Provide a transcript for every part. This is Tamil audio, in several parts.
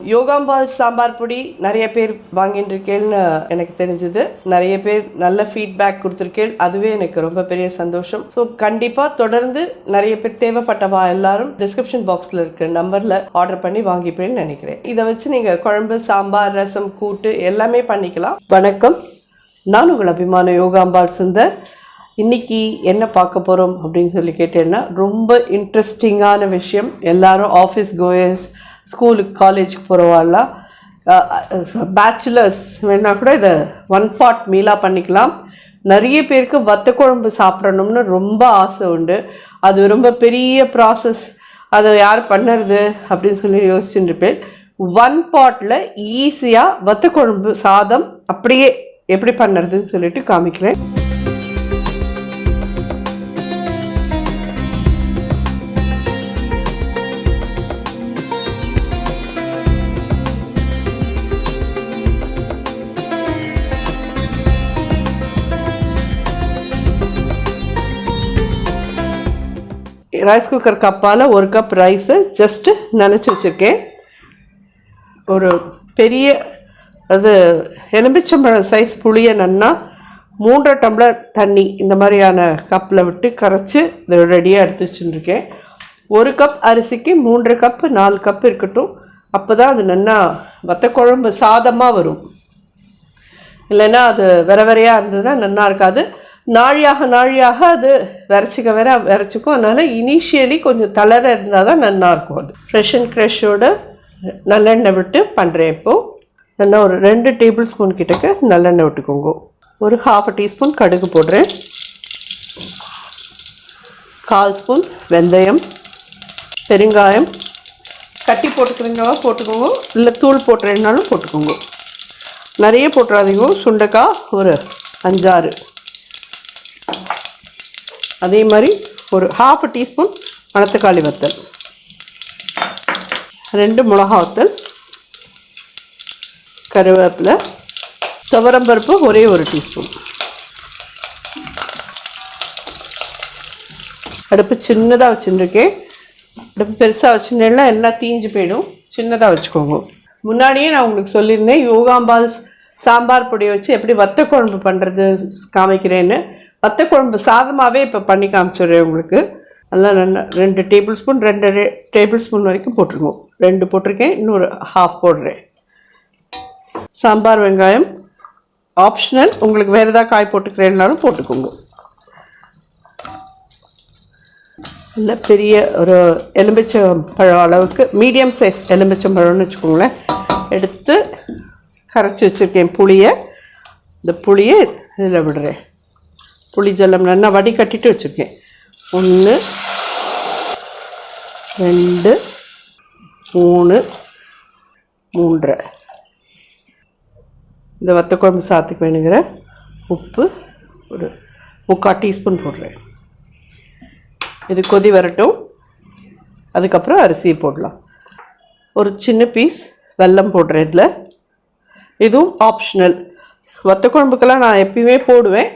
யோகாம்பால் சாம்பார் பொடி நிறைய பேர் வாங்கிட்டு இருக்கேன்னு எனக்கு தெரிஞ்சது. நிறைய பேர் நல்ல ஃபீட்பேக் கொடுத்துருக்கேன். அதுவே எனக்கு ரொம்ப பெரிய சந்தோஷம். ஸோ கண்டிப்பாக தொடர்ந்து நிறைய பேர் தேவைப்பட்டவா எல்லாரும் டிஸ்கிரிப்ஷன் பாக்ஸில் இருக்க நம்பரில் ஆர்டர் பண்ணி வாங்கிப்பேன்னு நினைக்கிறேன். இதை வச்சு நீங்கள் குழம்பு, சாம்பார், ரசம், கூட்டு எல்லாமே பண்ணிக்கலாம். வணக்கம், நான் உங்கள் அபிமான யோகாம்பால் சுந்தர். இன்றைக்கி என்ன பார்க்க போகிறோம் அப்படின்னு சொல்லி கேட்டேன்னா, ரொம்ப இன்ட்ரெஸ்டிங்கான விஷயம். எல்லாரும் ஆஃபீஸ் கோயர்ஸ், ஸ்கூலுக்கு காலேஜுக்கு போகிறவாள்லாம் பேச்சுலர்ஸ் வேணால் கூட இதை ஒன் பாட் மீலாக பண்ணிக்கலாம். நிறைய பேருக்கு வத்தக்குழம்பு சாப்பிடணும்னு ரொம்ப ஆசை உண்டு. அது ரொம்ப பெரிய ப்ராசஸ், அதை யார் பண்ணுறது அப்படின்னு சொல்லி யோசிச்சுட்டு இருப்பேன். ஒன் பாட்டில் ஈஸியாக வத்தக்குழம்பு சாதம் அப்படியே எப்படி பண்ணுறதுன்னு சொல்லிட்டு காமிக்கிறேன். ரைஸ் குக்கர் கப்பால் 1 கப் ரைஸை ஜஸ்ட்டு நினச்சி வச்சுருக்கேன். ஒரு பெரிய எலும்பிச்சம்பழம் சைஸ் புளியை நன்னா 3 டம்ளர் தண்ணி இந்த மாதிரியான கப்பில் விட்டு கரைச்சி இதை ரெடியாக எடுத்து வச்சுருக்கேன். 1 கப் அரிசிக்கு 3 கப்பு 4 கப் இருக்கட்டும். அப்போ தான் அது நன்னா வத்தக்குழம்பு சாதமாக வரும். இல்லைன்னா அது வெறையாக இருந்ததுன்னா நன்னா இருக்காது. நாழியாக அது விரைச்சிக்கும். அதனால் இனிஷியலி கொஞ்சம் தளர இருந்தால் தான் நல்லாயிருக்கும். அது ஃப்ரெஷ் அண்ட் க்ரெஷ்ஷோட நல்லெண்ணெய் விட்டு பண்ணுறேன். இப்போது நல்லா ஒரு 2 டேபிள் ஸ்பூன் கிட்டக்க நல்லெண்ணெய் விட்டுக்கோங்க. ஒரு 1/2 டீஸ்பூன் கடுகு போடுறேன். 1/4 ஸ்பூன் வெந்தயம், பெருங்காயம் கட்டி போட்டுக்கிறீங்களா போட்டுக்கோங்க, இல்லை தூள் போட்டுறேன்னாலும் போட்டுக்கோங்க. நிறைய போட்டுறாதீங்க. சுண்டைக்காய் ஒரு 5-6. அதே மாதிரி ஒரு 1/2 டீஸ்பூன் மணத்தக்காளி வத்தல், 2 மிளகா வத்தல், கருவேப்பிலை, துவரம்பருப்பு ஒரே 1 டீஸ்பூன். அடுப்பு சின்னதாக வச்சுருக்கேன். அடுப்பு பெருசாக வச்சுருந்தேன்னா எல்லாம் தீஞ்சு போயிடும். சின்னதாக வச்சுக்கோங்க. முன்னாடியே நான் உங்களுக்கு சொல்லியிருந்தேன் யோகாம்பால் சாம்பார் பொடியை வச்சு எப்படி வத்தக்குழம்பு பண்ணுறது காமிக்கிறேன்னு. வத்தக்குழம்பு சாதமாகவே இப்போ பண்ணி காமிச்சிடுறேன் உங்களுக்கு. நல்லா நல்லா 2 டேபிள் ஸ்பூன் 2 டேபிள் ஸ்பூன் வரைக்கும் போட்டுருங்க. 2 போட்டிருக்கேன், இன்னொரு 1/2 போடுறேன். சாம்பார் வெங்காயம் ஆப்ஷனல், உங்களுக்கு வேறு ஏதாவது காய் போட்டுக்கிறேன்னாலும் போட்டுக்கோங்க. நல்ல பெரிய ஒரு எலும்பிச்சம்பழம் அளவுக்கு மீடியம் சைஸ் எலும்பிச்சம்பழம்னு வச்சுக்கோங்களேன் எடுத்து கரைச்சி வச்சுருக்கேன் புளியை. இந்த புளியை இதில் விடுறேன். புளி ஜலம் நல்லா வடிகட்டிட்டு வச்சுருக்கேன். 1 2 3 3. இந்த வத்தக்குழம்பு சாத்துக்கு வேணுங்கிற உப்பு ஒரு 3/4 டீஸ்பூன் போடுறேன். இது கொதி வரட்டும். அதுக்கப்புறம் அரிசியை போடலாம். ஒரு சின்ன பீஸ் வெல்லம் போடுறேன் இதில். இதுவும் ஆப்ஷனல். வத்தக்குழம்புக்கெல்லாம் நான் எப்பயுமே போடுவேன்.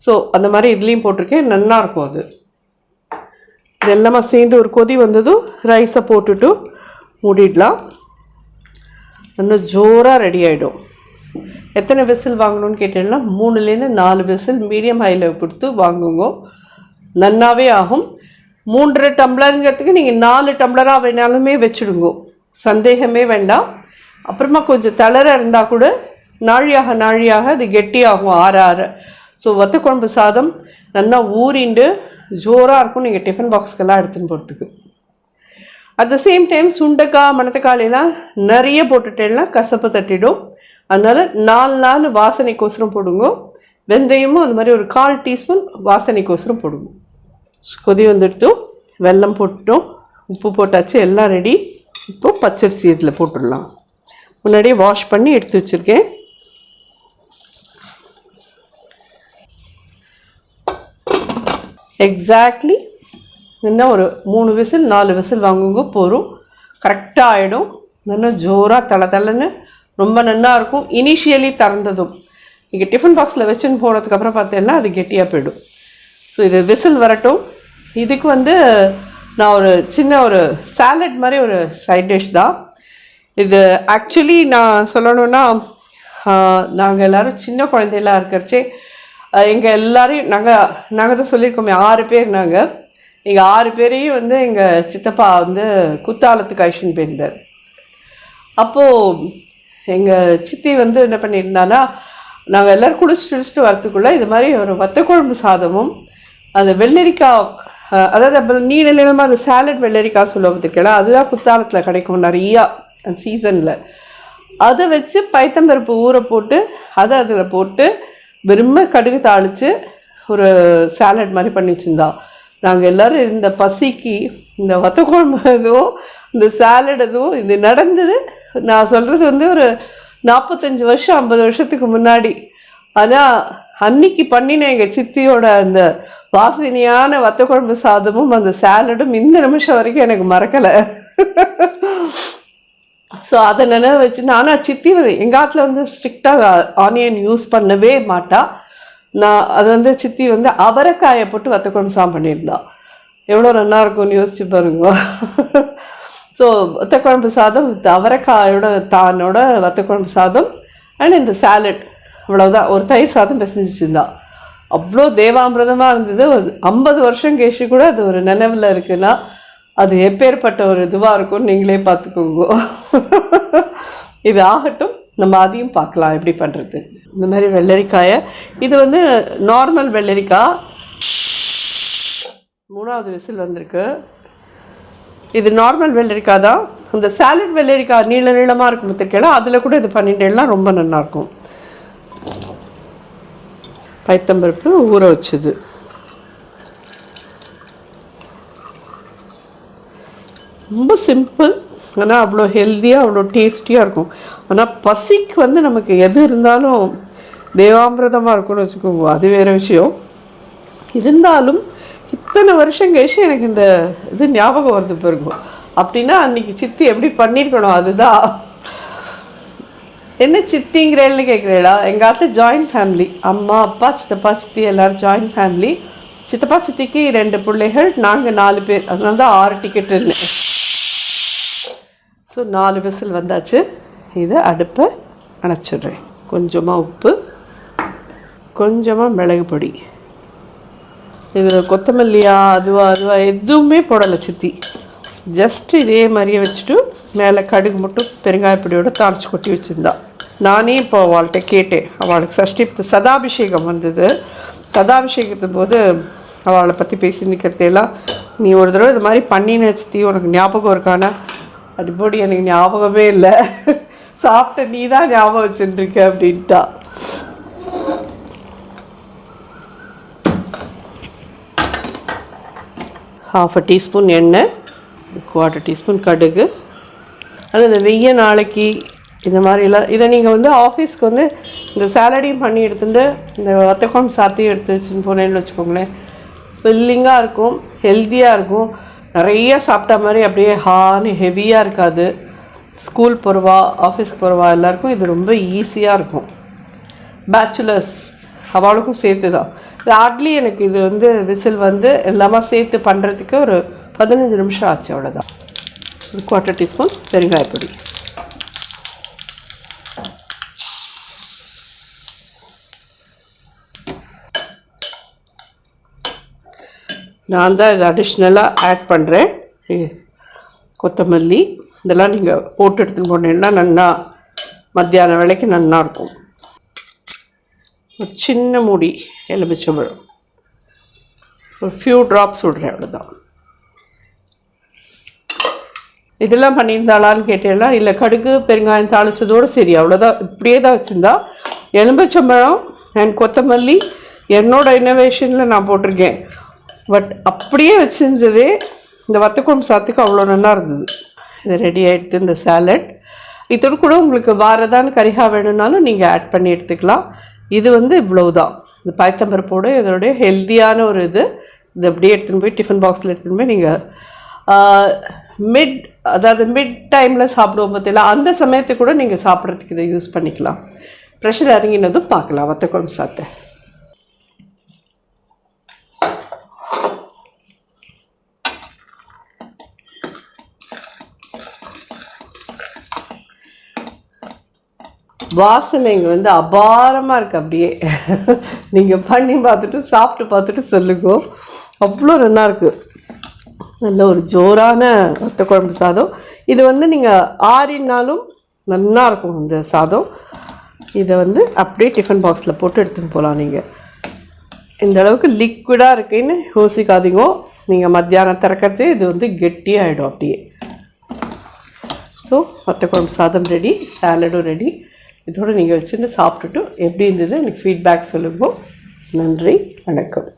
ஸோ அந்த மாதிரி இதுலேயும் போட்டிருக்கேன். நல்லாயிருக்கும் அது. இது எல்லாமே சேர்ந்து ஒரு கொதி வந்ததும் ரைஸை போட்டுட்டு மூடிடலாம். நல்லா ஜோராக ரெடி ஆகிடும். எத்தனை விசில் வாங்கணும்னு கேட்டீங்கன்னா 3லேருந்து 4 விசில் மீடியம் ஹையில் கொடுத்து வாங்குங்க. நல்லாவே ஆகும். 3 டம்ளருங்கிறதுக்கு நீங்கள் 4 டம்ளராக வேணாலுமே வச்சுடுங்க, சந்தேகமே வேண்டாம். அப்புறமா கொஞ்சம் தளர இருந்தால் கூட நாழியாக அது கெட்டியாகும் ஆற. ஸோ வத்தக்குழம்பு சாதம் நல்லா ஊறிண்டு ஜோராக இருக்கும். நீங்கள் டிஃபன் பாக்ஸ்க்கெல்லாம் எடுத்துன்னு போகிறதுக்கு. அட் த சேம் டைம் சுண்டைக்காய், மணத்தக்காளிலாம் நிறைய போட்டுட்டேன்னா கசப்பு தட்டிடும். அதனால் 4 வாசனைக்கோசரம் போடுங்க. வெந்தயமும் அது மாதிரி ஒரு 1/4 டீஸ்பூன் வாசனைக்கோசரம் போடுங்க. கொதி வந்துட்டோம். வெல்லம் போட்டுட்டோம், உப்பு போட்டாச்சு, எல்லாம் ரெடி. இப்போது பச்சரிசி இதில் போட்டுடலாம். முன்னாடியே வாஷ் பண்ணி எடுத்து வச்சுருக்கேன். எக்ஸாக்ட்லி இன்னும் ஒரு 3 விசில் 4 விசில் வாங்குங்க போகும். கரெக்டாக ஆகிடும். நல்லா ஜோராக தளன்னு ரொம்ப நல்லா இருக்கும். இனிஷியலி திறந்ததும் நீங்கள் டிஃபன் பாக்ஸில் வச்சுன்னு போனதுக்கப்புறம் பார்த்தீங்கன்னா அது கெட்டியாக போயிடும். ஸோ இது விசில் வரட்டும். இதுக்கு நான் ஒரு சின்ன ஒரு சாலட் மாதிரி ஒரு சைட் டிஷ் தான். இது ஆக்சுவலி நான் சொல்லணும்னா, நாங்கள் எல்லோரும் சின்ன குழந்தையெல்லாம் இருக்கிறச்சே எங்கள் எல்லோரையும் நாங்கள் தான் சொல்லியிருக்கோமே 6 பேர். எங்கள் 6 பேரையும் வந்து எங்கள் சித்தப்பா வந்து குத்தாலத்துக்கு அழிச்சுன்னு போயிருந்தார். அப்போது எங்கள் சித்தி வந்து என்ன பண்ணியிருந்தான்னா, நாங்கள் எல்லோரும் குளிச்சுட்டு வரத்துக்குள்ளே இது மாதிரி ஒரு வத்தக்குழம்பு சாதமும் அந்த வெள்ளரிக்காய், அதாவது அப்புறம் நீளமாக அந்த சாலட் வெள்ளரிக்காய் சொல்லுவோம் பார்த்துக்கலாம், அதுதான் குத்தாலத்தில் கிடைக்கும் நிறையா சீசனில். அதை வச்சு பைத்தம்பருப்பு ஊற போட்டு அதை அதில் போட்டு வெறுமை கடுகு தாளித்து ஒரு சாலட் மாதிரி பண்ணி வச்சுருந்தா. நாங்கள் எல்லோரும் இந்த பசிக்கு இந்த வத்தக்குழம்பு இதுவும் இந்த சாலட் இதுவும் இது நடந்தது. நான் சொல்கிறது வந்து ஒரு 45 வருஷம் 50 வருஷத்துக்கு முன்னாடி. ஆனால் அன்னைக்கு பண்ணின எங்கள் சித்தியோட அந்த வாசனையான வத்தக்குழம்பு சாதமும் அந்த சாலடும் இந்த நிமிஷம் வரைக்கும் எனக்கு மறக்கலை. ஸோ அதை நினைவு வச்சு நானும் சித்தி எங்கள் ஆத்தில் வந்து ஸ்ட்ரிக்டாக ஆனியன் யூஸ் பண்ணவே மாட்டா. நான் அது வந்து சித்தி வந்து அவரைக்காயை போட்டு வத்தக்குழம்பு சாதம் பண்ணியிருந்தா. எவ்வளோ நல்லா இருக்கும்னு யோசிச்சு பாருங்க. ஸோ வத்தக்குழம்பு சாதம் அவரைக்காயோட தானோட வத்தக்குழம்பு சாதம் அண்ட் இந்த சாலட் அவ்வளோதான். ஒரு தயிர் சாதம் பிசைஞ்சிச்சுருந்தா. அவ்வளோ தேவாமிரதமாக இருந்தது. ஒரு 50 வருஷம் கழிச்சு கூட அது ஒரு நினைவில் இருக்குன்னா அது எப்பேற்பட்ட ஒரு இதுவாக இருக்கும்னு நீங்களே பார்த்துக்கோங்க. இது ஆகட்டும், நம்ம அதையும் பார்க்கலாம் எப்படி பண்ணுறது. இந்த மாதிரி வெள்ளரிக்காயை, இது வந்து நார்மல் வெள்ளரிக்காய், 3வது விசில் வந்திருக்கு. இது நார்மல் வெள்ளரிக்காய் தான். அந்த சாலட் வெள்ளரிக்காய் நீளமாக இருக்கும் பார்த்துருக்கேன், அதில் கூட இது பண்ணிட்டேலாம் ரொம்ப நல்லாயிருக்கும். பைத்தம்பருப்பு ஊற வச்சுது. ரொம்ப சிம்பிள், ஆனால் அவ்வளோ ஹெல்த்தியாக அவ்வளோ டேஸ்டியாக இருக்கும். ஆனால் பசிக்கு வந்து நமக்கு எது இருந்தாலும் தேவாமிரதமாக இருக்கும்னு வச்சுக்கோங்க, அது வேறு விஷயம். இருந்தாலும் இத்தனை வருஷம் கழிச்சு எனக்கு இந்த இது ஞாபகம் வருது பிறகும். அப்படின்னா அன்றைக்கி சித்தி எப்படி பண்ணியிருக்கணும். அதுதான் என்ன சித்திங்கிறேன்னு கேட்குறேடா. எங்கள் ஆத்தில் ஜாயிண்ட் ஃபேமிலி, அம்மா அப்பா சித்தப்பா சித்தி எல்லோரும் ஜாயிண்ட் ஃபேமிலி. சித்தப்பா சித்திக்கு 2 பிள்ளைகள், நாங்கள் 4 பேர். அதனால தான் 6 டிக்கெட் இருந்தேன். ஸோ 4 விசில் வந்தாச்சு. இதை அடுப்பை அணைச்சிடுறேன். கொஞ்சமாக உப்பு, கொஞ்சமாக மிளகு பொடி. இதில் கொத்தமல்லியா அதுவா எதுவுமே போடலை சித்தி. ஜஸ்ட்டு இதே மாதிரியே வச்சுட்டு மேலே கடுகு மட்டும் பெருங்காயப்பொடியோடு தாளித்து கொட்டி வச்சுருந்தா. நானே இப்போ அவள்கிட்ட கேட்டேன். அவளுக்கு சஷ்டி சதாபிஷேகம் வந்தது. சதாபிஷேகத்தின் போது அவளை பற்றி பேசி நிற்கிறதெல்லாம், நீ ஒரு தடவை இது மாதிரி பண்ணின்னு சித்தி உனக்கு ஞாபகம் இருக்கானா? அடிப்படி எனக்கு ஞாபகமே இல்லை, சாப்பிட்ட நீ தான் ஞாபகம் வச்சுட்டுருக்க அப்படின்ட்டா. ½ டீஸ்பூன் எண்ணெய், 1/4 டீஸ்பூன் கடுகு. அது இந்த வெய்ய நாளைக்கு இந்த மாதிரிலாம் இதை நீங்கள் வந்து ஆஃபீஸ்க்கு வந்து இந்த சாலடையும் பண்ணி எடுத்துகிட்டு இந்த வத்தக்குழம்பு சாத்தையும் எடுத்து வச்சுன்னு போனேன்னு வச்சுக்கோங்களேன், ஃபில்லிங்காக இருக்கும், ஹெல்த்தியாக இருக்கும். நிறைய சாப்பிட்டா மாதிரி அப்படியே ஹான்னு ஹெவியாக இருக்காது. ஸ்கூல் போகிறவா ஆஃபீஸ்க்கு போகிறவா எல்லாருக்கும் இது ரொம்ப ஈஸியாக இருக்கும். பேச்சுலர்ஸ் அவளுக்கும் சேர்த்து தான். ஹார்ட்லி எனக்கு இது வந்து விசில் வந்து எல்லாமே சேர்த்து பண்ணுறதுக்கு ஒரு 15 நிமிஷம் ஆச்சு, அவ்வளோதான். ஒரு 1/4 டீஸ்பூன் பெருங்காயப்பொடி. நான் தான் இது அடிஷ்னலாக ஆட் பண்ணுறேன். கொத்தமல்லி இதெல்லாம் நீங்கள் போட்டு எடுத்துன்னு போனீங்கன்னா நல்லா மத்தியான வேலைக்கு நல்லாயிருக்கும். ஒரு சின்ன மூடி எலுமிச்சம்பழம், ஒரு ஃபியூ ட்ராப்ஸ் விடுறேன், அவ்வளோதான். இதெல்லாம் பண்ணியிருந்தாளான்னு கேட்டேன்னா இல்லை, கடுகு பெருங்காயம் தாளித்ததோடு சரி, அவ்வளோதான். இப்படியே தான் வச்சுருந்தா. எலுமிச்சம்பழம் அண்ட் கொத்தமல்லி என்னோடய இன்னோவேஷனில் நான் போட்டிருக்கேன். பட் அப்படியே வச்சுருந்ததே இந்த வத்தக்குழம்பு சாத்துக்கு அவ்வளோ நல்லா இருந்தது. இது ரெடி ஆகிடுது இந்த சாலட். இதோடு கூட உங்களுக்கு வாரதான கரிகா வேணும்னாலும் நீங்கள் ஆட் பண்ணி எடுத்துக்கலாம். இது வந்து இவ்வளவு தான். இந்த பைத்தம்பருப்போடு இதோடைய ஹெல்த்தியான ஒரு இது அப்படியே எடுத்துன்னு போய் டிஃபன் பாக்ஸில் எடுத்துன்னு போய் நீங்கள் மிட் டைமில் சாப்பிடுவோம் பார்த்தீங்களா, அந்த சமயத்தை கூட நீங்கள் சாப்பிட்றதுக்கு இதை யூஸ் பண்ணிக்கலாம். ப்ரெஷர் இறங்கினதும் பார்க்கலாம் வத்தக்குழம்பு சாத்தை. வாசனைங்க வந்து அபாரமாக இருக்குது. அப்படியே நீங்கள் பண்ணி பார்த்துட்டு சாப்பிட்டு பார்த்துட்டு சொல்லுங்க. அவ்வளோ நல்லா இருக்குது. நல்ல ஒரு ஜோரான வத்த குழம்பு சாதம். இது வந்து நீங்கள் ஆறினாலும் நல்லா இருக்கும் இந்த சாதம். இதை வந்து அப்படியே டிஃபன் பாக்ஸில் போட்டு எடுத்துன்னு போகலாம். நீங்கள் இந்த அளவுக்கு லிக்விடாக இருக்குன்னு யோசிக்காதீங்க. நீங்கள் மத்தியானம் திறக்கிறதே இது வந்து கெட்டியாகிடும் அப்படியே. ஸோ வத்த குழம்பு சாதம் ரெடி, சாலடும் ரெடி. இதோடு நீங்கள் வச்சுட்டு சாப்பிட்டுட்டு எப்படி இருந்தது எனக்கு ஃபீட்பேக் சொல்லுங்க. நன்றி, வணக்கம்.